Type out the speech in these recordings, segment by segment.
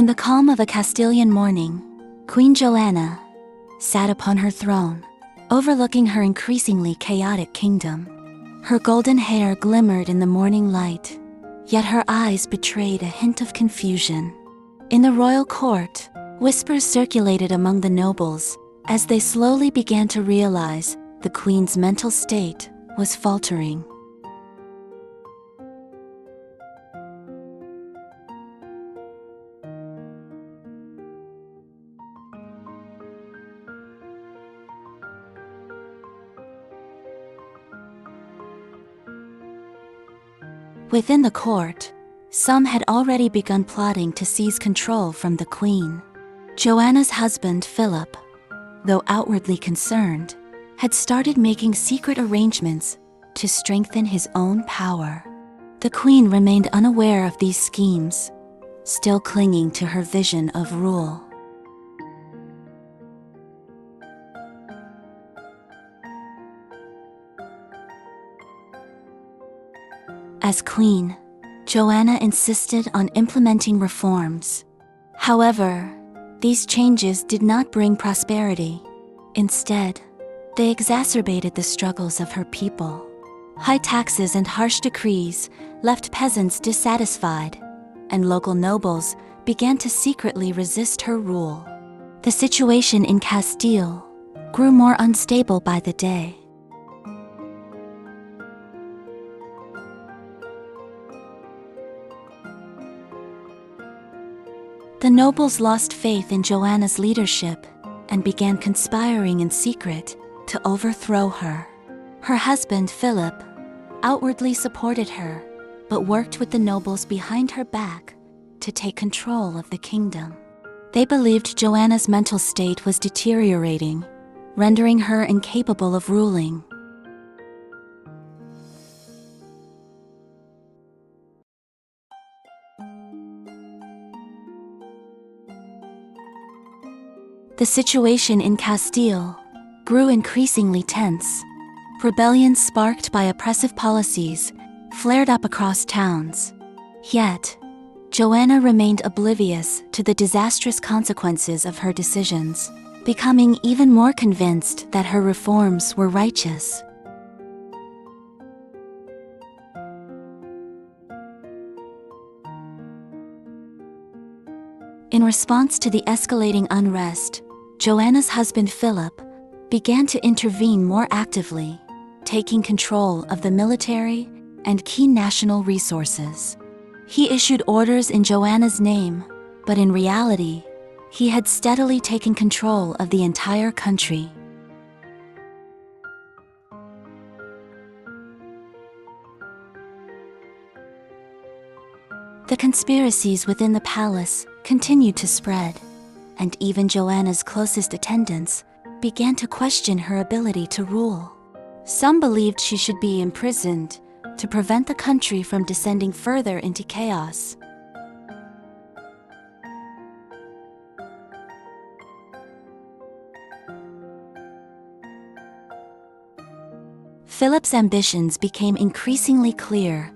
In the calm of a Castilian morning, Queen Joanna sat upon her throne, overlooking her increasingly chaotic kingdom. Her golden hair glimmered in the morning light, yet her eyes betrayed a hint of confusion. In the royal court, whispers circulated among the nobles as they slowly began to realize the queen's mental state was faltering. Within the court, some had already begun plotting to seize control from the queen. Joanna's husband, Philip, though outwardly concerned, had started making secret arrangements to strengthen his own power. The queen remained unaware of these schemes, still clinging to her vision of rule. As queen, Joanna insisted on implementing reforms. However, these changes did not bring prosperity. Instead, they exacerbated the struggles of her people. High taxes and harsh decrees left peasants dissatisfied, and local nobles began to secretly resist her rule. The situation in Castile grew more unstable by the day. The nobles lost faith in Joanna's leadership and began conspiring in secret to overthrow her. Her husband, Philip, outwardly supported her, but worked with the nobles behind her back to take control of the kingdom. They believed Joanna's mental state was deteriorating, rendering her incapable of ruling. The situation in Castile grew increasingly tense. Rebellions sparked by oppressive policies flared up across towns. Yet, Joanna remained oblivious to the disastrous consequences of her decisions, becoming even more convinced that her reforms were righteous. In response to the escalating unrest, Joanna's husband Philip began to intervene more actively, taking control of the military and key national resources. He issued orders in Joanna's name, but in reality, he had steadily taken control of the entire country. The conspiracies within the palace continued to spread, and even Joanna's closest attendants began to question her ability to rule. Some believed she should be imprisoned to prevent the country from descending further into chaos. Philip's ambitions became increasingly clear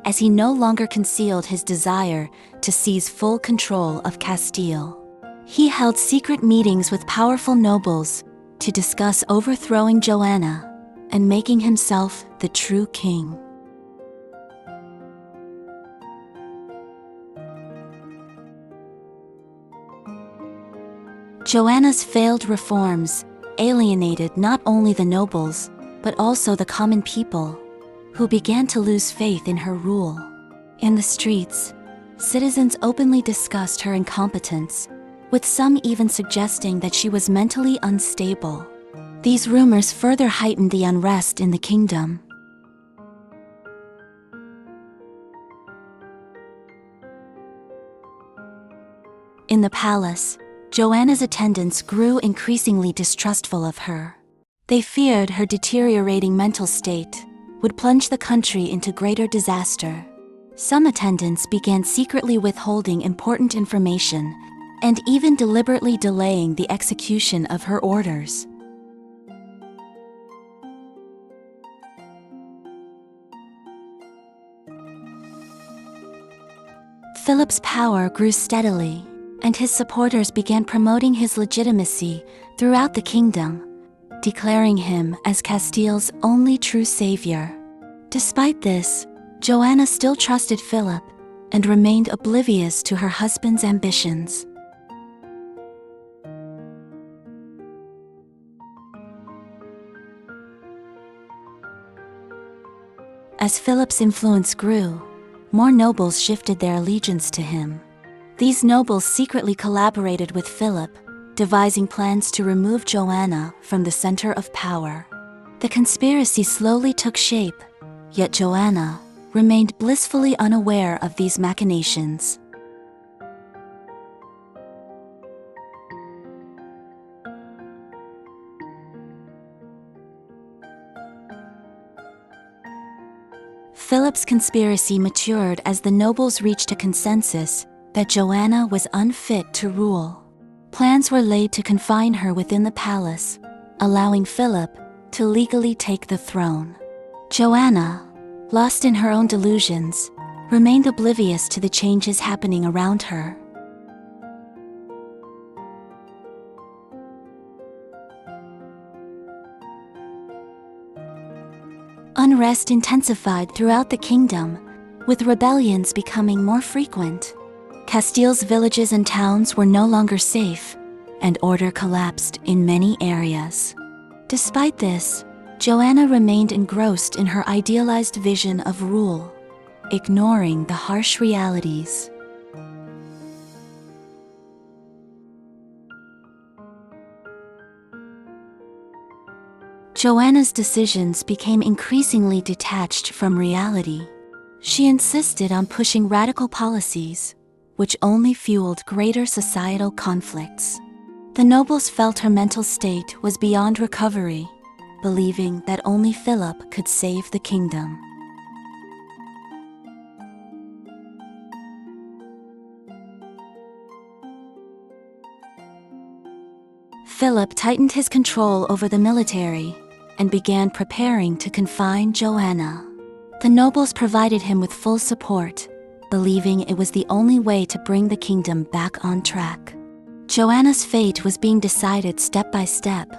as he no longer concealed his desire to seize full control of Castile. He held secret meetings with powerful nobles to discuss overthrowing Joanna and making himself the true king. Joanna's failed reforms alienated not only the nobles, but also the common people, who began to lose faith in her rule. In the streets, citizens openly discussed her incompetence, with some even suggesting that she was mentally unstable. These rumors further heightened the unrest in the kingdom. In the palace, Joanna's attendants grew increasingly distrustful of her. They feared her deteriorating mental state would plunge the country into greater disaster. Some attendants began secretly withholding important information and even deliberately delaying the execution of her orders. Philip's power grew steadily, and his supporters began promoting his legitimacy throughout the kingdom, declaring him as Castile's only true savior. Despite this, Joanna still trusted Philip and remained oblivious to her husband's ambitions. As Philip's influence grew, more nobles shifted their allegiance to him. These nobles secretly collaborated with Philip, devising plans to remove Joanna from the center of power. The conspiracy slowly took shape, yet Joanna remained blissfully unaware of these machinations. Philip's conspiracy matured as the nobles reached a consensus that Joanna was unfit to rule. Plans were laid to confine her within the palace, allowing Philip to legally take the throne. Joanna, lost in her own delusions, remained oblivious to the changes happening around her. Unrest intensified throughout the kingdom, with rebellions becoming more frequent. Castile's villages and towns were no longer safe, and order collapsed in many areas. Despite this, Joanna remained engrossed in her idealized vision of rule, ignoring the harsh realities. Joanna's decisions became increasingly detached from reality. She insisted on pushing radical policies, which only fueled greater societal conflicts. The nobles felt her mental state was beyond recovery, believing that only Philip could save the kingdom. Philip tightened his control over the military and began preparing to confine Joanna. The nobles provided him with full support, believing it was the only way to bring the kingdom back on track. Joanna's fate was being decided step by step,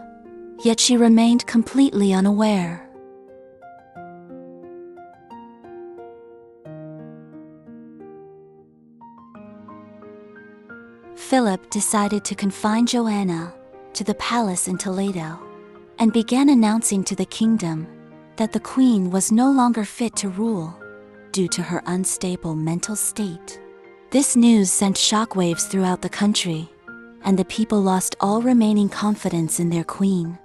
yet she remained completely unaware. Philip decided to confine Joanna to the palace in Toledo and began announcing to the kingdom that the queen was no longer fit to rule due to her unstable mental state. This news sent shockwaves throughout the country, and the people lost all remaining confidence in their queen.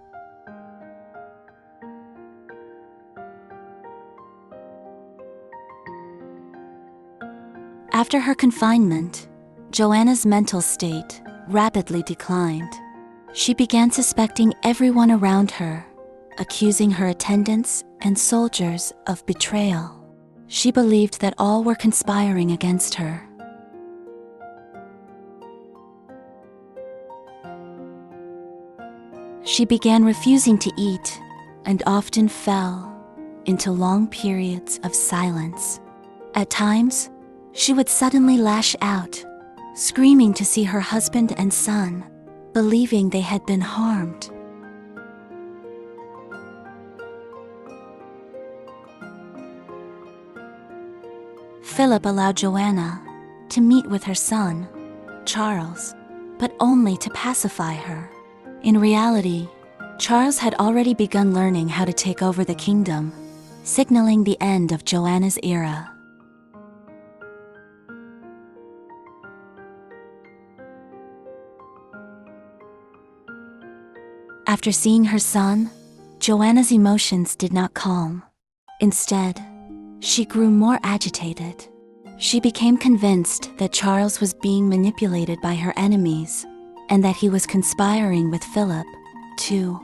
After her confinement, Joanna's mental state rapidly declined. She began suspecting everyone around her, accusing her attendants and soldiers of betrayal. She believed that all were conspiring against her. She began refusing to eat and often fell into long periods of silence. At times, she would suddenly lash out, screaming to see her husband and son, believing they had been harmed. Philip allowed Joanna to meet with her son, Charles, but only to pacify her. In reality, Charles had already begun learning how to take over the kingdom, signaling the end of Joanna's era. After seeing her son, Joanna's emotions did not calm. Instead, she grew more agitated. She became convinced that Charles was being manipulated by her enemies and that he was conspiring with Philip, too.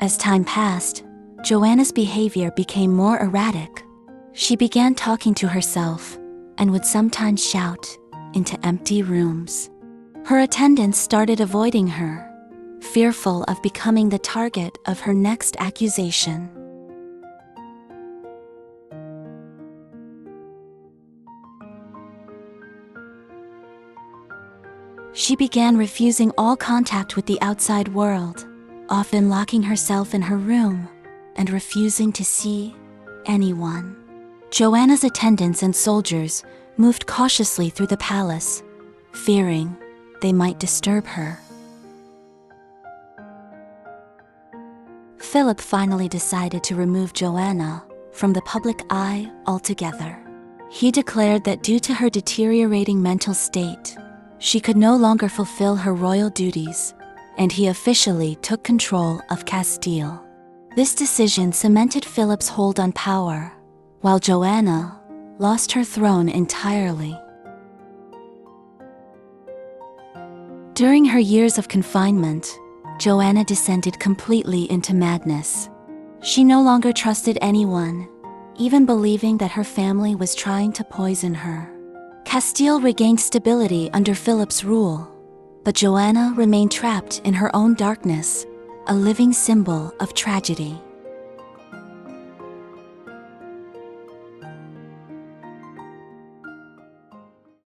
As time passed, Joanna's behavior became more erratic. She began talking to herself and would sometimes shout into empty rooms. Her attendants started avoiding her, fearful of becoming the target of her next accusation. She began refusing all contact with the outside world, often locking herself in her room and refusing to see anyone. Joanna's attendants and soldiers moved cautiously through the palace, fearing they might disturb her. Philip finally decided to remove Joanna from the public eye altogether. He declared that due to her deteriorating mental state, she could no longer fulfill her royal duties, and he officially took control of Castile. This decision cemented Philip's hold on power, while Joanna lost her throne entirely. During her years of confinement, Joanna descended completely into madness. She no longer trusted anyone, even believing that her family was trying to poison her. Castile regained stability under Philip's rule, but Joanna remained trapped in her own darkness, a living symbol of tragedy.